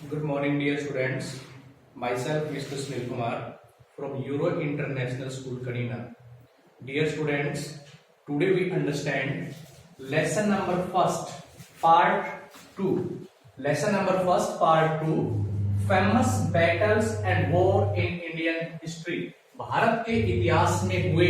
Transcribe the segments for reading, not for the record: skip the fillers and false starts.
Good morning, dear students. Myself, Mr. Sunil Kumar from Euro International School, Kanina. Dear students, today we understand lesson number first, part 2. Lesson number first, part 2. Famous battles and war in Indian history. Bharat के इतिहास में हुए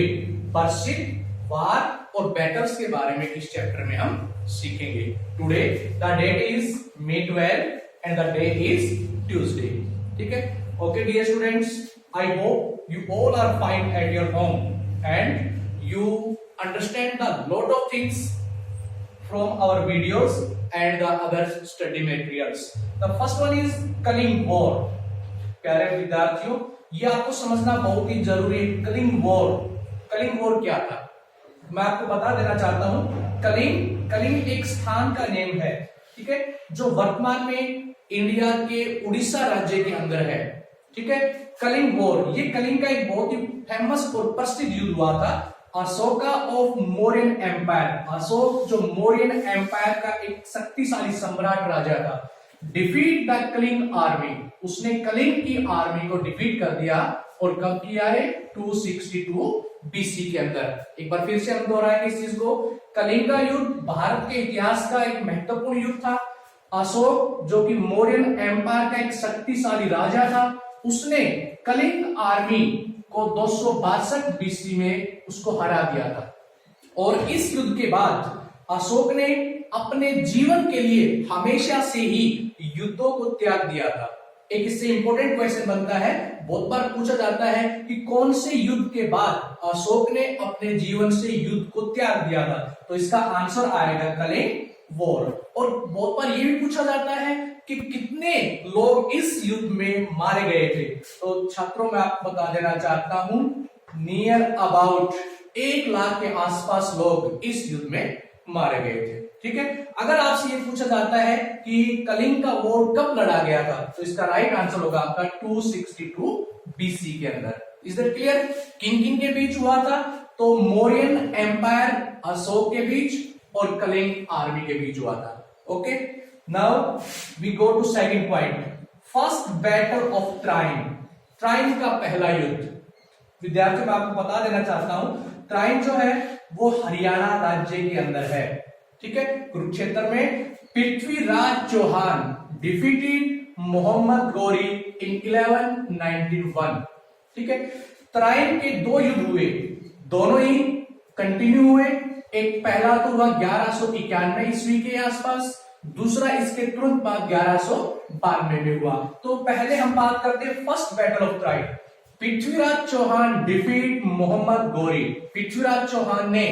प्रसिद्ध वार और battles के बारे में इस चैप्टर में हम सीखेंगे. Today the date is May 12 and the day is Tuesday. ठीक है? Okay, dear students, I hope you all are fine at your home and you understand the lot of things from our videos and the other study materials. The first one is Kaling War. प्यारे विद्यार्थियों, ये आपको समझना बहुत ही जरूरी है. Kalinga war क्या था मैं आपको बता देना चाहता हूं. कलिंग एक स्थान का नेम है, ठीक है, जो वर्तमान में इंडिया के उड़ीसा राज्य के अंदर है. ठीक है, कलिंग वॉर, ये कलिंग का एक बहुत ही फेमस और प्रसिद्ध युद्ध हुआ था. अशोका ऑफ मौर्यन एम्पायर, अशोक जो मौर्यन एम्पायर का एक शक्तिशाली सम्राट राजा था, डिफीट द कलिंग आर्मी, उसने कलिंग की आर्मी को डिफीट कर दिया. और कब किया है? 262 BC के अंदर. एक बार फिर से हम दोहराएंगे इस चीज को. कलिंग का युद्ध भारत के इतिहास का एक महत्वपूर्ण युद्ध था. अशोक जो कि मौर्यन एम्पायर का एक शक्तिशाली राजा था, उसने कलिंग आर्मी को 262 BC में उसको हरा दिया था. और इस युद्ध के बाद अशोक ने अपने जीवन के लिए हमेशा से ही युद्धों को त्याग दिया था. एक इससे इंपॉर्टेंट क्वेश्चन बनता है, बहुत बार पूछा जाता है कि कौन से युद्ध के बाद अशोक ने अपने जीवन से युद्ध को त्याग दिया था, तो इसका आंसर आएगा कलिंग वॉर. और बहुत बार ये भी पूछा जाता है कि कितने लोग इस युद्ध में मारे गए थे. तो छात्रों मैं आपको बता देना चाहता हूं, नियर अबाउट 1 लाख के आसपास लोग इस युद्ध में मारे गए थे. ठीक है, अगर आपसे ये पूछा जाता है कि कलिंग का वॉर कब लड़ा गया था, तो इसका राइट आंसर होगा आपका 262 BC के अंदर. Is that clear? किन के बीच हुआ था? तो मौर्यन एम्पायर अशोक के बीच और कलिंग आर्मी के बीच हुआ था. Okay, now we go to second point, first battle of Tarain. Tarain का पहला युद्ध. विद्यार्थियों मैं आपको बता देना चाहता हूं, ट्राइन जो है वो हरियाणा राज्य के अंदर है. ठीक है, कुरुक्षेत्र में पृथ्वीराज चौहान डिफीटेड मोहम्मद गौरी इन 1191. ठीक है, ट्राइन के 2 युद्ध हुए, दोनों ही कंटिन्यू हुए. एक पहला तो हुआ 1191 ईस्वी के आसपास, दूसरा इसके तुरंत बाद 1192 में हुआ. तो पहले हम बात करते हैं first battle of Tarain. Prithviraj Chauhan defeat Mohammad Ghori. Prithviraj Chauhan ने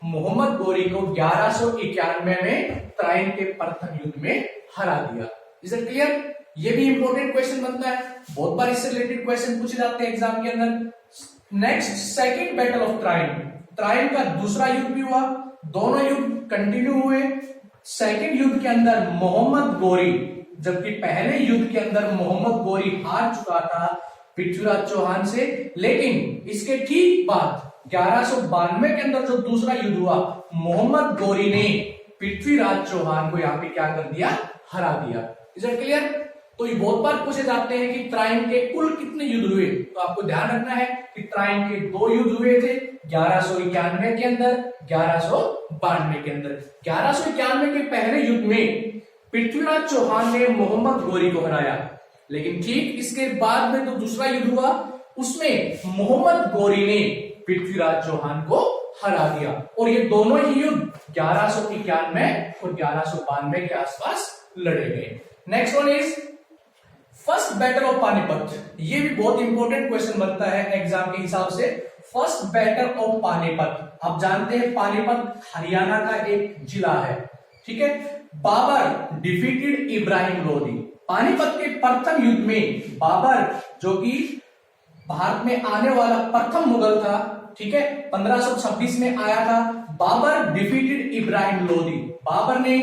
मोहम्मद गौरी को 1191 में ट्राइन के प्रथम युद्ध में हरा दिया. Is it clear? ये भी इंपॉर्टेंट क्वेश्चन बनता है, बहुत बार इससे रिलेटेड क्वेश्चन पूछे जाते हैं एग्जाम के अंदर. Next, second battle of Tarain. Tarain का दूसरा युद्ध भी हुआ, दोनों युद्ध कंटिन्यू हुए. सेकंड युद्ध के अंदर मोहम्मद गौरी, जबकि पहले युद्ध के अंदर मोहम्मद गौरी हार चुका था पृथ्वीराज चौहान से, लेकिन इसके ठीक बाद 1192 के अंदर जो दूसरा युद्ध हुआ, मोहम्मद गौरी ने पृथ्वीराज चौहान को यहाँ पे क्या कर दिया? हरा दिया. Is it clear? तो ये बहुत बार पूछे जाते हैं कि ट्राइन के कुल कितने युद्ध हुए, तो आपको ध्यान रखना है कि ट्राइन के 2 युद्ध हुए थे, 1191 के अंदर, 1192 के अंदर. 1191 के पहले युद्ध में पृथ्वीराज चौहान ने मोहम्मद गौरी को हराया, लेकिन ठीक इसके बाद में जो दूसरा युद्ध हुआ, उसमें मोहम्मद गौरी ने पृथ्वीराज चौहान को हरा दिया. और ये दोनों ही युद्ध 1191 और 1192 के आसपास लड़े गए. Next one is first battle of Panipat. ये भी बहुत इंपॉर्टेंट क्वेश्चन बनता है एग्जाम के हिसाब से. फर्स्ट बैटल ऑफ पानीपत, आप जानते हैं पानीपत हरियाणा का एक जिला है. ठीक है, बाबर डिफीटेड इब्राहिम लोदी. पानीपत के प्रथम युद्ध में बाबर, जो कि भारत में आने वाला प्रथम मुगल था, ठीक है, 1526 में आया था, बाबर डिफीटेड इब्राहिम लोदी. बाबर ने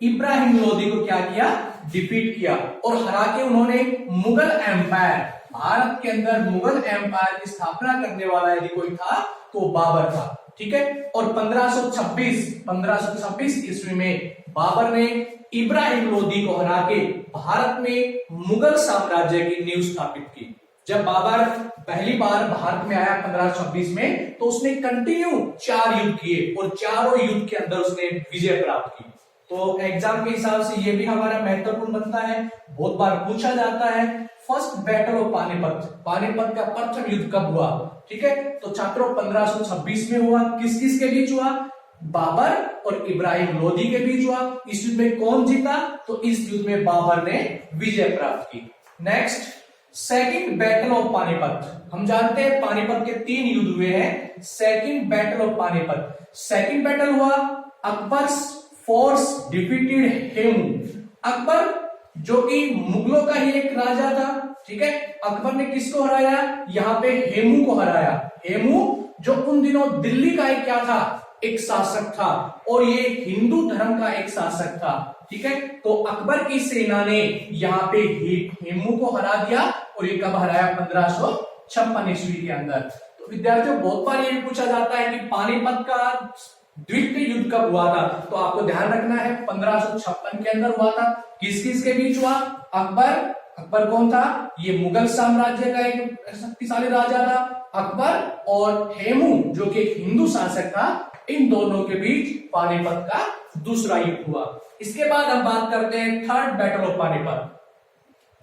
इब्राहिम लोदी को क्या किया? डिफीट किया और हरा के उन्होंने मुगल एम्पायर, भारत के अंदर मुगल एम्पायर की स्थापना करने वाला यदि कोई था तो बाबर था. ठीक है। और 1526 ईस्वी में बाबर ने इब्राहिम लोदी को हरा के भारत में मुगल साम्राज्य की नींव स्थापित की। जब बाबर पहली बार भारत में आया 1526 में, तो उसने कंटिन्यू 4 युद्ध किए और चारों युद्ध के अंदर उसने विजय प्राप्त की। तो एग्जाम के हिसाब से ये भी हमारा महत्वपूर्ण बनता है, बहुत बार पूछा जाता है। First battle of Panipat, Panipat का प्रथम युद्ध कब हुआ, ठीक है। तो छात्रों 1526 में हुआ। किस किस के बीच हुआ? बाबर और इब्राहिम लोदी के बीच हुआ। इस युद्ध में कौन जीता? तो इस युद्ध में बाबर ने विजय प्राप्त की। Next, second battle of Panipat. हम जानते हैं पानीपत के 3 युद्ध हुए हैं। Second battle of Panipat, second battle हुआ अकबर फोर्स डिफीटेड हेमू। अकबर जो कि मुगलों का ही एक राजा था, ठीक है। अकबर ने किसको हराया? यहाँ पे हेमू को हराया। हेमू जो उन दिनों दिल्ली का एक क्या था? एक शासक था, और ये हिंदू धर्म का एक शासक था, ठीक है। तो अकबर की सेना ने यहाँ पे हेमू को हरा दिया, और ये कब हराया? 1556 ईस्वी के अंदर। तो विद्यार्थियों, बहुत बार ये पूछा जाता है कि पानीपत का द्वितीय युद्ध कब हुआ था, तो आपको ध्यान रखना है 1556 के अंदर हुआ था। किस किस के बीच हुआ? अकबर कौन था? ये मुगल साम्राज्य का एक शक्तिशाली राजा था। अकबर और हेमू जो कि एक हिंदू शासक था, इन दोनों के बीच पानीपत का दूसरा युद्ध हुआ। इसके बाद हम बात करते हैं third battle of Panipat.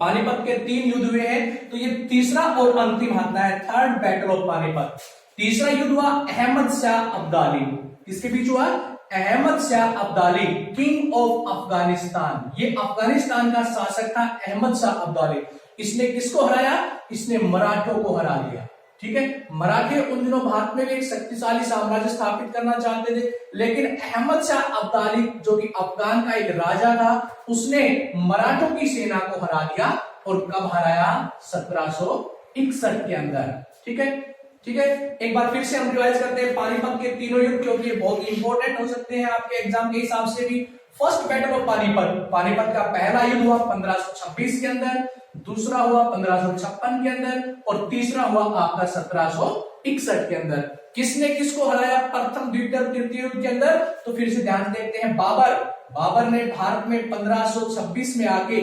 Panipat के 3 युद्ध हुए हैं, तो ये तीसरा और अंतिम आता है थर्ड बैटल ऑफ पानीपत। तीसरा युद्ध हुआ अहमद शाह अब्दाली। किसके बीच हुआ? Ahmad Shah Abdali, king of Afghanistan. ये अफगानिस्तान का शासक था अहमद शाह अब्दाली। इसने किसको हराया? इसने मराठों को हरा दिया, ठीक है। मराठे उन दिनों भारत में भी एक शक्तिशाली साम्राज्य स्थापित करना चाहते थे, लेकिन अहमद शाह अब्दाली जो कि अफगान का एक राजा था, उसने मराठों की सेना को हरा दिया। और कब हराया? 1761 के अंदर, ठीक है। ठीक है, एक बार फिर से हम रिवाइज करते हैं पानीपत के तीनों युद्ध, क्योंकि ये बहुत इंपॉर्टेंट हो सकते हैं आपके एग्जाम के हिसाब से भी। First battle of Panipat, Panipat का पहला युद्ध हुआ 1526 के अंदर, दूसरा हुआ 1556 के अंदर, और तीसरा हुआ आपका 1761 के अंदर। किसने किसको हराया प्रथम, द्वितीय और तृतीय युद्ध के अंदर? तो फिर से ध्यान देखते हैं, बाबर ने भारत में 1526 में आके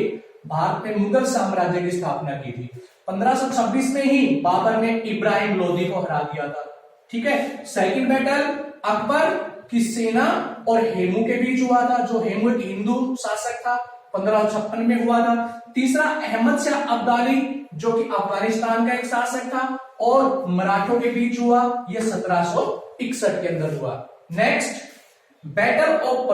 भारत में मुगल साम्राज्य की स्थापना की थी। 1526 में ही बाबर ने इब्राहिम लोदी को हरा दिया था, ठीक है। सेकंड बैटल अकबर की सेना और हेमू के बीच हुआ था, जो हेमू एक हिंदू शासक था, 1556 में हुआ था। तीसरा अहमद शाह अब्दाली जो कि अफगानिस्तान का एक शासक था, और मराठों के बीच हुआ, यह 1761 के अंदर हुआ। नेक्स्ट, बैटल ऑफ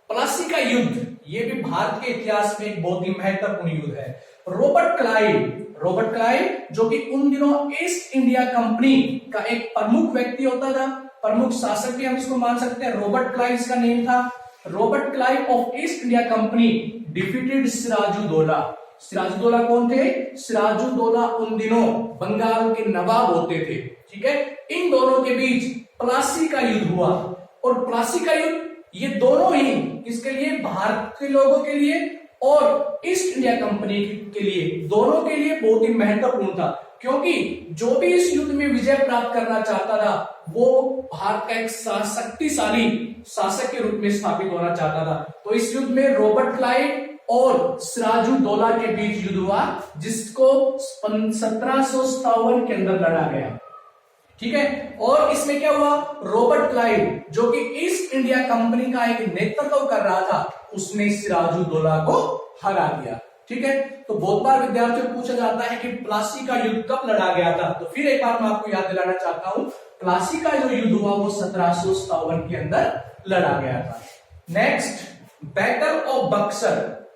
प्लासी का युद्ध, ये भी भारत के इतिहास में एक बहुत ही महत्वपूर्ण युद्ध है। रॉबर्ट क्लाइव जो कि उन दिनों ईस्ट इंडिया कंपनी का एक प्रमुख व्यक्ति होता था, प्रमुख शासक भी हम इसको मान सकते हैं। रॉबर्ट क्लाइव इसका नेम था। Robert Clive of East India Company defeated Sirajuddaula. Sirajuddaula कौन थे? सिराजुद्दौला उन दिनों बंगाल के नवाब होते थे, ठीक है। इन दोनों के बीच प्लासी का युद्ध हुआ, और प्लासी का युद्ध ये दोनों ही किसके लिए? भारत के लोगों के लिए और ईस्ट इंडिया कंपनी के लिए, दोनों के लिए बहुत ही महत्वपूर्ण था, क्योंकि जो भी इस युद्ध में विजय प्राप्त करना चाहता था, वो भारत का एक शक्तिशाली शासक के रूप में स्थापित होना चाहता था। तो इस युद्ध में रॉबर्ट क्लाइव और सिराजुद्दौला के बीच युद्ध हुआ, जिसको 1757 के अंदर लड़ा गया, ठीक है। और इसमें क्या हुआ? रॉबर्ट क्लाइव जो कि ईस्ट इंडिया कंपनी का एक नेतृत्व कर रहा था, उसने सिराजुद्दौला को हरा दिया, ठीक है। तो बहुत बार विद्यार्थियों को पूछा जाता है कि प्लासी का युद्ध कब लड़ा गया था, तो फिर एक बार मैं आपको याद दिलाना चाहता हूं, प्लासी का जो युद्ध हुआ वो 1757 के अंदर लड़ा गया था। नेक्स्ट, बैटल ऑफ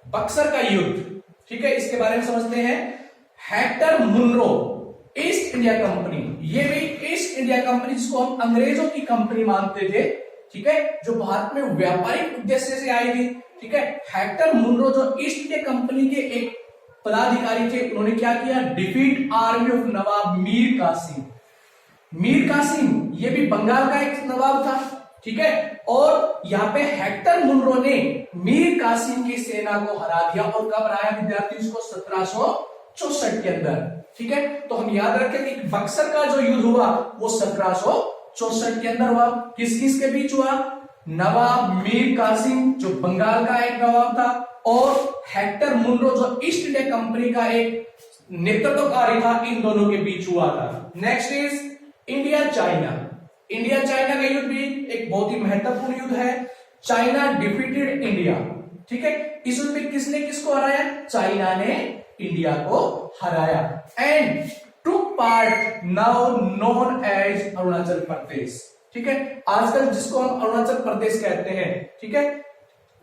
बक्सर का युद्ध, ठीक है, इसके बारे में समझते हैं। Hector Munro, East India Company, ये भी ईस्ट इंडिया कंपनी जिसको हम अंग्रेजों की कंपनी मानते थे, ठीक है, जो भारत में व्यापारिक उद्देश्य से आई थी, ठीक है। हेक्टर मुनरो जो ईस्ट इंडिया कंपनी के एक पदाधिकारी थे, उन्होंने क्या किया? डिफीट आर्मी ऑफ नवाब मीर कासिम, ये भी बंगाल का एक नवाब था, ठीक है। और यहाँ पे हेक्टर मुनरो ने मीर कासिम की सेना को हरा दिया, और कब हराया विद्यार्थी? इसको 1764 के अंदर, ठीक है। तो हम याद रखें कि बक्सर का जो युद्ध हुआ वो 1764 1964 के अंदर हुआ। किस किस के बीच हुआ? नवाब मीर कासिम जो बंगाल का एक नवाब था, और हेक्टर मुनरो जो ईस्ट इंडिया कंपनी का एक नेतृत्वकारी था, इन दोनों के बीच हुआ था। Next is India China. India China का युद्ध भी एक बहुत ही महत्वपूर्ण युद्ध है। चाइना डिफीटेड इंडिया, ठीक है। इस युद्ध में किसने किसको हराया? चाइना ने इंडिया को हराया। And took part now known as Arunachal Pradesh, ठीक है। आजकल जिसको हम अरुणाचल प्रदेश कहते हैं, ठीक है।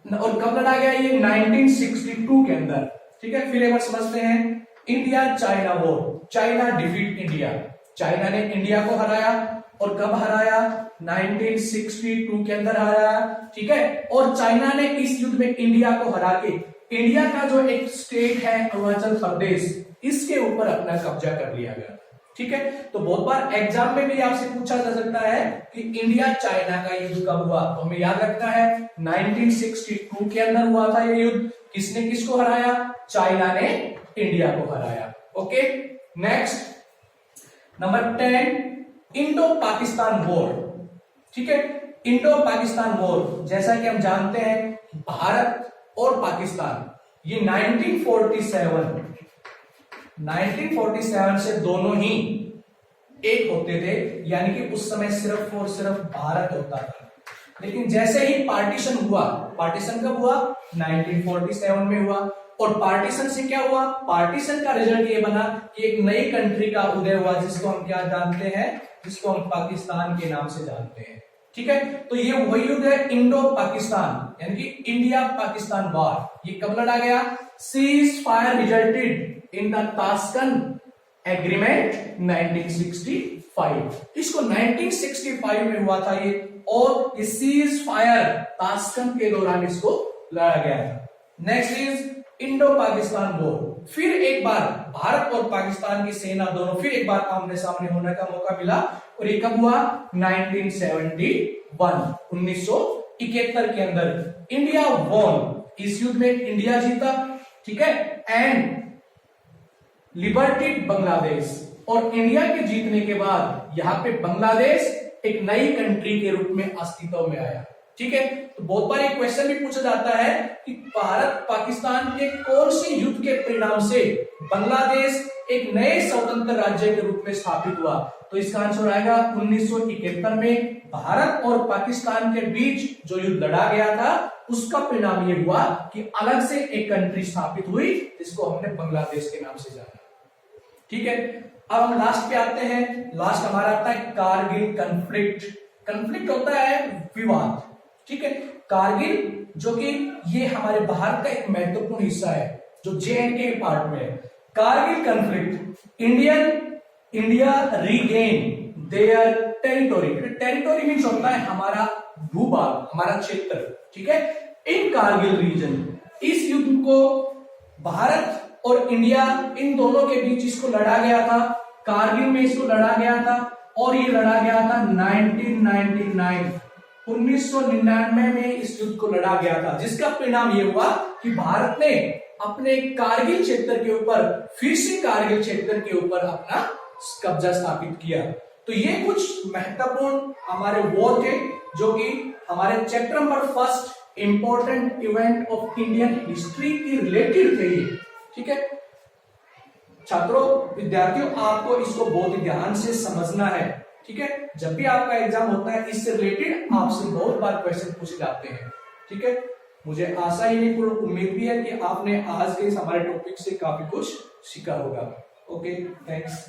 और कब लड़ा गया ये? 1962 के अंदर, ठीक है। फिर एक बार समझते हैं, India China war, China defeat India. China ने इंडिया को हराया, और कब हराया? 1962 के अंदर हराया, ठीक है। और चाइना ने इस युद्ध में इंडिया को हरा के इंडिया का जो एक स्टेट है अरुणाचल प्रदेश, इसके ऊपर अपना कब्जा कर लिया गया, ठीक है। तो बहुत बार एग्जाम में भी आपसे पूछा जा सकता है कि इंडिया चाइना का युद्ध कब हुआ, तो हमें याद रखना है 1962 के अंदर हुआ था ये युद्ध। किसने किसको हराया? चाइना ने इंडिया को हराया। Okay, next number 10, Indo Pakistan war, ठीक है। इंडो पाकिस्तान वॉर, जैसा कि हम जानते हैं भारत और पाकिस्तान ये 1947 से दोनों ही एक होते थे, यानी कि उस समय सिर्फ और सिर्फ भारत होता था। लेकिन जैसे ही पार्टीशन हुआ, पार्टीशन कब हुआ? 1947 में हुआ। और पार्टीशन से क्या हुआ? पार्टीशन का रिजल्ट ये बना कि एक नई कंट्री का उदय हुआ, जिसको हम क्या जानते हैं? जिसको हम पाकिस्तान के नाम से जानते हैं, ठीक है। तो ये वही युद्ध है इंडो पाकिस्तान, यानी कि इंडिया पाकिस्तान वॉर। ये कब लड़ा गया? Cease fire resulted in the Tashkent agreement 1965। इसको 1965 में हुआ था ये, और ये सीज फायर ताशकंद के दौरान इसको लड़ा गया था। Next is Indo Pakistan war. फिर एक बार भारत और पाकिस्तान की सेना दोनों फिर एक बार आमने सामने होने का मौका मिला, और ये कब हुआ? 1971 के अंदर इंडिया वॉन। इस युद्ध में इंडिया जीता, ठीक है। एंड लिबर्टेड बांग्लादेश, और इंडिया के जीतने के बाद यहां पे बांग्लादेश एक नई कंट्री के रूप में अस्तित्व में आया, ठीक है। तो बहुत बार एक क्वेश्चन भी पूछा जाता है कि भारत पाकिस्तान के कौन से युद्ध के परिणाम से बांग्लादेश एक नए स्वतंत्र राज्य के रूप में स्थापित हुआ, तो इसका आंसर आएगा 1971 में भारत और पाकिस्तान के बीच जो युद्ध लड़ा गया था, उसका परिणाम ये हुआ कि अलग से एक कंट्री स्थापित हुई, जिसको हमने बांग्लादेश के नाम से जाना, ठीक है। अब हम लास्ट पे आते हैं। लास्ट हमारा आता है कारगिल कन्फ्लिक्ट। कन्फ्लिक्ट होता है विवाद, ठीक है। कारगिल जो कि ये हमारे भारत का एक महत्वपूर्ण हिस्सा है, जो J&K के पार्ट में है। Kargil conflict, India regain their territory. Territory means होता है हमारा भूभाग, हमारा क्षेत्र, ठीक है। इन कारगिल रीजन, इस युद्ध को भारत और इंडिया इन दोनों के बीच इसको लड़ा गया था। कारगिल में इसको लड़ा गया था, और ये लड़ा गया था 1999 में इस युद्ध को लड़ा गया था, जिसका परिणाम ये हुआ कि भारत ने अपने कारगिल क्षेत्र के ऊपर फिर से कारगिल क्षेत्र के ऊपर अपना कब्जा स्थापित किया। तो ये कुछ महत्वपूर्ण हमारे वॉर थे, जो कि हमारे chapter number 1 important event of Indian history की रिलेटेड थे ये, ठीक है। छात्रों, विद्यार्थियों, आपको इसको बहुत ध्यान से समझना है, ठीक है। जब भी आपका एग्जाम होता है, इससे रिलेटेड आपसे बहुत बार क्वेश्चन पूछे जाते हैं, ठीक है। मुझे आशा ही नहीं, पूर्ण उम्मीद भी है कि आपने आज के इस हमारे टॉपिक से काफी कुछ सीखा होगा। Okay, thanks.